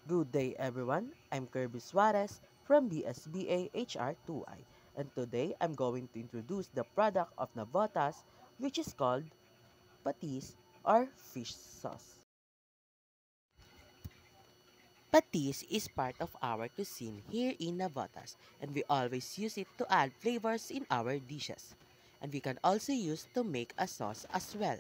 Good day everyone, I'm Kirby Suarez from the SBA HR2I, and today I'm going to introduce the product of Navotas, which is called patis or fish sauce. Patis is part of our cuisine here in Navotas, and we always use it to add flavors in our dishes. And we can also use to make a sauce as well.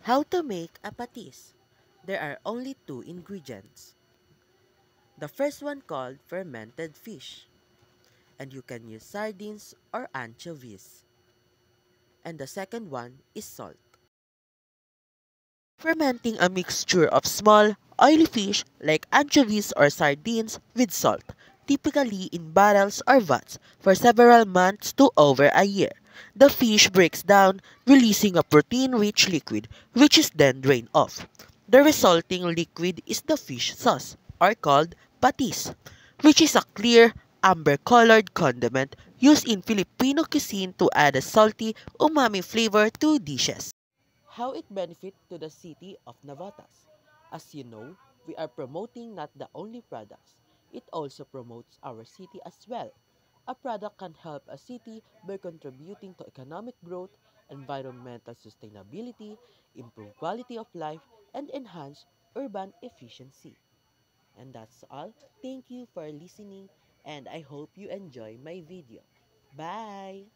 How to make a patis? There are only two ingredients. The first one called fermented fish, and you can use sardines or anchovies. And the second one is salt. Fermenting a mixture of small, oily fish like anchovies or sardines with salt, typically in barrels or vats, for several months to over a year. The fish breaks down, releasing a protein-rich liquid, which is then drained off. The resulting liquid is the fish sauce, or called patis, which is a clear, amber-colored condiment used in Filipino cuisine to add a salty, umami flavor to dishes. How it benefit to the city of Navotas. As you know, we are promoting not the only products, it also promotes our city as well. A product can help a city by contributing to economic growth, environmental sustainability, improve quality of life, and enhance urban efficiency. And that's all. Thank you for listening, and I hope you enjoy my video. Bye!